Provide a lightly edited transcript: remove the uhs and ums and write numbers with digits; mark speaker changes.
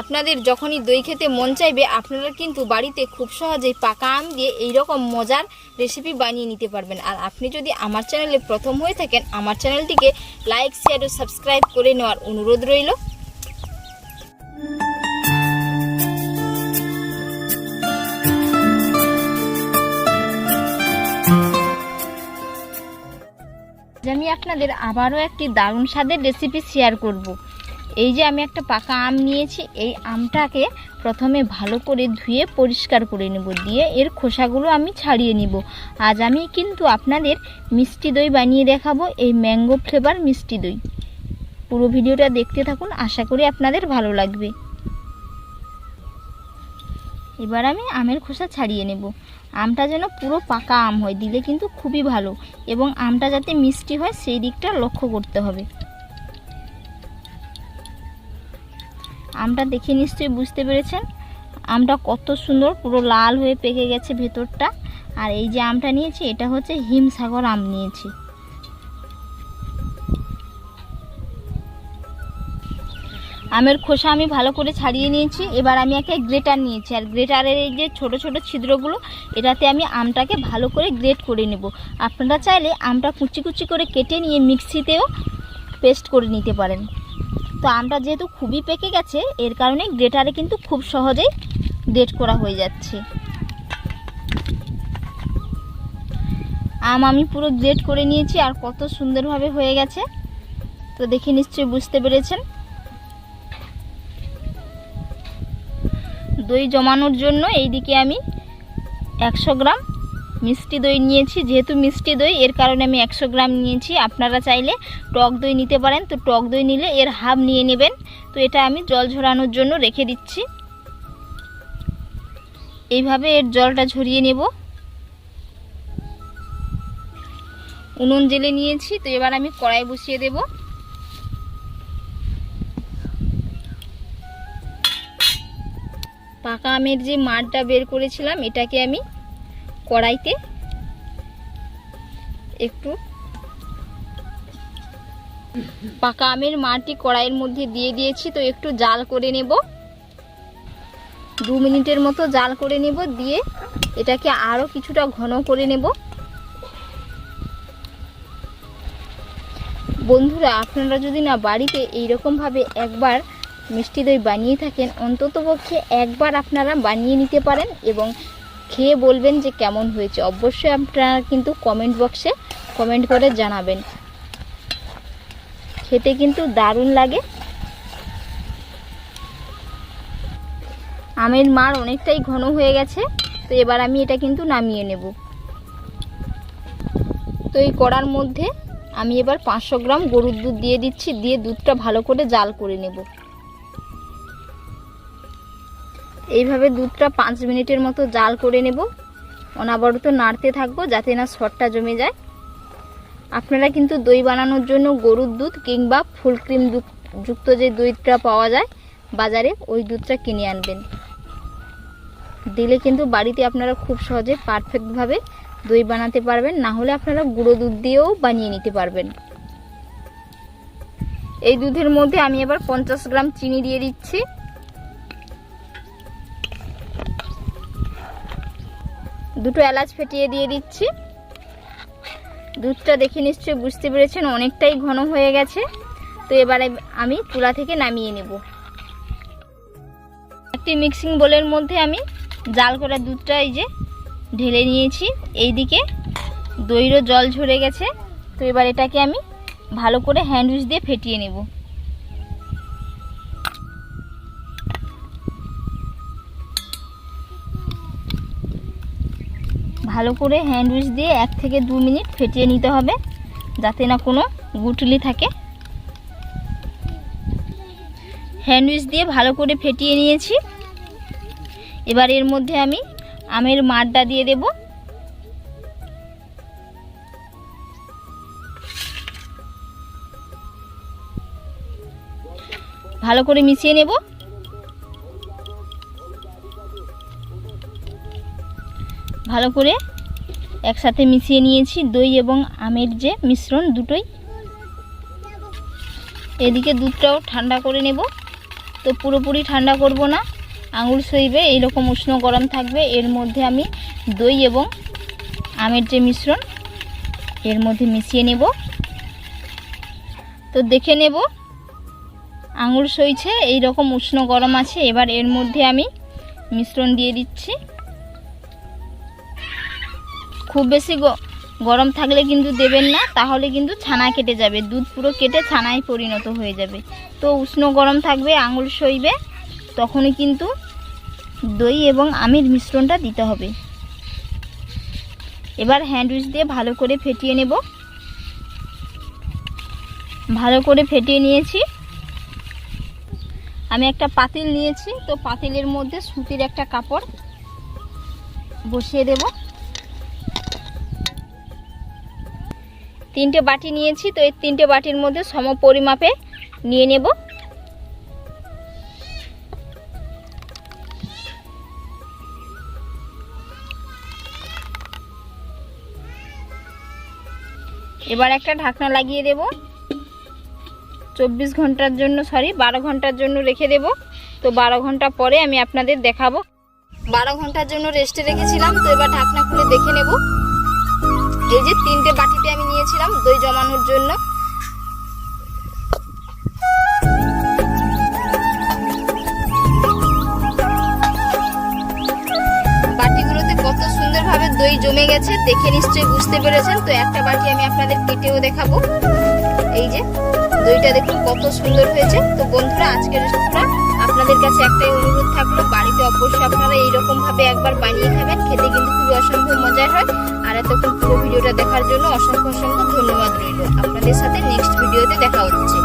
Speaker 1: আপনাদের যখনই দই খেতে মন চাইবে আপনারা কিন্তু বাড়িতে খুব সহজেই পাকা আম দিয়ে এইরকম মজার রেসিপি বানিয়ে নিতে পারবেন। আর আপনি যদি আমার চ্যানেলে প্রথম হয়ে থাকেন আমার চ্যানেলটিকে লাইক শেয়ার ও সাবস্ক্রাইব করে নেওয়ার অনুরোধ রইল। আমি আপনাদের আবারও একটি দারুণ স্বাদের রেসিপি শেয়ার করব। এই যে আমি একটা পাকা আম নিয়েছি, এই আমটাকে প্রথমে ভালো করে ধুয়ে পরিষ্কার করে নেব, দিয়ে এর খোসাগুলো আমি ছাড়িয়ে নিব। আজ আমি কিন্তু আপনাদের মিষ্টি দই বানিয়ে দেখাবো, এই ম্যাঙ্গো ফ্লেভার মিষ্টি দই। পুরো ভিডিওটা দেখতে থাকুন, আশা করি আপনাদের ভালো লাগবে। এবার আমি আমের খোসা ছাড়িয়ে নেব। আমটা যেন পুরো পাকা আম হয়, দিলে কিন্তু খুবই ভালো, এবং আমটা যাতে মিষ্টি হয় সেই দিকটা লক্ষ্য করতে হবে। আমটা দেখে নিশ্চয়ই বুঝতে পেরেছেন আমটা কত সুন্দর পুরো লাল হয়ে পেকে গেছে ভেতরটা। আর এই যে আমটা নিয়েছি এটা হচ্ছে হিমসাগর আম নিয়েছি। আমের খোসা আমি ভালো করে ছাড়িয়ে নিয়েছি। এবার আমি একটা গ্রেটার নিয়েছি, আর গ্রেটারের এই যে ছোট ছোট ছিদ্রগুলো এটাতে আমি আমটাকে ভালো করে গ্রেট করে নেব। আপনারা চাইলে আমটা কুচি কুচি করে কেটে নিয়ে মিক্সিতেও পেস্ট করে নিতে পারেন। তো আমটা যেহেতু খুবই পেকে গেছে এর কারণে গ্রেটারে কিন্তু খুব সহজেই গ্রেট করা হয়ে যাচ্ছে। আম আমি পুরো গ্রেট করে নিয়েছি, আর কত সুন্দরভাবে হয়ে গেছে তো দেখে নিশ্চয়ই বুঝতে পেরেছেন। দই জমানোর জন্য এইদিকে আমি 100 গ্রাম মিষ্টি দই নিয়েছি। যেহেতু মিষ্টি দই এর কারণে আমি 100 গ্রাম নিয়েছি। আপনারা চাইলে টক দই নিতে পারেন, তো টক দই নিলে এর হাফ নিয়ে নেবেন। তো এটা আমি জল ঝরানোর জন্য রেখে দিচ্ছি। এইভাবে এর জলটা ঝরিয়ে নেব। উনুন জেলে নিয়েছি, তো এবার আমি কড়াই বসিয়ে দেব। পাকা আমের যে মাড়টা বের করেছিলাম এটাকে আমি কড়াইতে একটু পাকা আমের মাড়টি কড়াইয়ের মধ্যে দিয়ে দিয়েছি। তো একটু জাল করে নেব, 2 মিনিটের মতো জাল করে নেব, দিয়ে এটাকে আরও কিছুটা ঘন করে নেব। বন্ধুরা আপনারা যদি না বাড়িতে এইরকমভাবে একবার মিষ্টি দই বানিয়ে থাকেন অন্ততপক্ষে একবার আপনারা বানিয়ে নিতে পারেন এবং খেয়ে বলবেন যে কেমন হয়েছে। অবশ্যই আপনারা কিন্তু কমেন্ট বক্সে কমেন্ট করে জানাবেন। খেতে কিন্তু দারুণ লাগে। আমের মাড় অনেকটাই ঘন হয়ে গেছে, তো এবার আমি এটা কিন্তু নামিয়ে নেব। তো এই কড়ার মধ্যে আমি এবার 500 গ্রাম গরুর দুধ দিয়ে দিচ্ছি, দিয়ে দুধটা ভালো করে জাল করে নেব। এইভাবে দুধটা 5 মিনিটের মতো জাল করে নেব। অনবরত নাড়তে থাকবো যাতে না সরটা জমে যায়। আপনারা কিন্তু দই বানানোর জন্য গরুর দুধ কিংবা ফুল ক্রিম যুক্ত যে দইটা পাওয়া যায় বাজারে ওই দুধটা কিনে আনবেন। দিলে কিন্তু বাড়িতে আপনারা খুব সহজে পারফেক্টভাবে দই বানাতে পারবেন। না হলে আপনারা গুঁড়ো দুধ দিয়েও বানিয়ে নিতে পারবেন। এই দুধের মধ্যে আমি এবার 50 গ্রাম চিনি দিয়ে দিচ্ছি। দুটো এলাচ ফেটিয়ে দিয়ে দিচ্ছি। দুধটা দেখে নিশ্চয়ই বুঝতে পেরেছেন অনেকটাই ঘন হয়ে গেছে। তো এবারে আমি চুলা থেকে নামিয়ে নেব। একটি মিক্সিং বোলের মধ্যে আমি জাল করা দুধটা এই যে ঢেলে নিয়েছি। এইদিকে দইরও জল ঝরে গেছে। তো এবার এটাকে আমি ভালো করে হ্যান্ড উইচ দিয়ে ফেটিয়ে নেব। ভালো করে হ্যান্ড উইচ দিয়ে 1 থেকে 2 মিনিট ফেটিয়ে নিতে হবে যাতে না কোনো গুটলি থাকে। হ্যান্ড উইচ দিয়ে ভালো করে ফেটিয়ে নিয়েছি। এবার এর মধ্যে আমি আমের মাড়টা দিয়ে দেব। ভালো করে মিশিয়ে নেব। ভালো করে একসাথে মিশিয়ে নিয়েছি দই এবং আমের যে মিশ্রণ দুটোই। এদিকে দুধটাও ঠান্ডা করে নেব। তো তো পুরোপুরি ঠান্ডা করব না, আঙুল সইবে, এইরকম উষ্ণ গরম থাকবে। এর মধ্যে আমি দই এবং আমের যে মিশ্রণ এর মধ্যে মিশিয়ে নেব। তো দেখে নেব আঙুল সইছে, এইরকম উষ্ণ গরম আছে। এবার এর মধ্যে আমি মিশ্রণ দিয়ে দিচ্ছি। খুব বেশি গরম থাকলে কিন্তু দেবেন না, তাহলে কিন্তু ছানা কেটে যাবে, দুধ পুরো কেটে ছানায় পরিণত হয়ে যাবে। তো উষ্ণ গরম থাকবে, আঙুল সইবে, তখনই কিন্তু দই এবং আমের মিশ্রণটা দিতে হবে। এবার হ্যান্ড উইচ দিয়ে ভালো করে ফেটিয়ে নেব। ভালো করে ফেটিয়ে নিয়েছি। আমি একটা পাতিল নিয়েছি, তো পাতিলের মধ্যে সুতির একটা কাপড় বসিয়ে দেব। 3টে বাটি নিয়েছি, তো এই 3টে বাটির মধ্যে সম পরিমাপে নিয়ে নেব। এবার একটা ঢাকনা লাগিয়ে দেব। 12 ঘন্টার জন্য 12 ঘন্টার জন্য রেখে দেব। তো 12 ঘন্টা পরে আমি আপনাদের দেখাবো। 12 ঘন্টার জন্য রেস্টে রেখেছিলাম। তো এবার ঢাকনা খুলে দেখে নেব। এই যে 3টে বাটিতে আমি নিয়েছিলাম দই জমানোর জন্য। বাটিগুলোতে কত সুন্দরভাবে দই জমে গেছে, দেখে নিশ্চয়ই বুঝতে পেরেছেন। তো একটা বাটি আমি আপনাদের কেটেও দেখাবো। এই যে দইটা দেখুন কত সুন্দর হয়েছে। তো বন্ধুরা, আজকের রেসিপিটা আপনাদের কাছে একটাই অনুরোধ থাকলো, বাড়িতে অবশ্যই আপনারা এইরকম ভাবে একবার বানিয়ে খাবেন, খেতে কিন্তু খুবই অসম্ভব মজার হয়। আর এতক্ষণ পুরো ভিডিওটা দেখার জন্য অসংখ্য ধন্যবাদ রইল। আপনাদের সাথে নেক্সট ভিডিওতে দেখা হচ্ছে।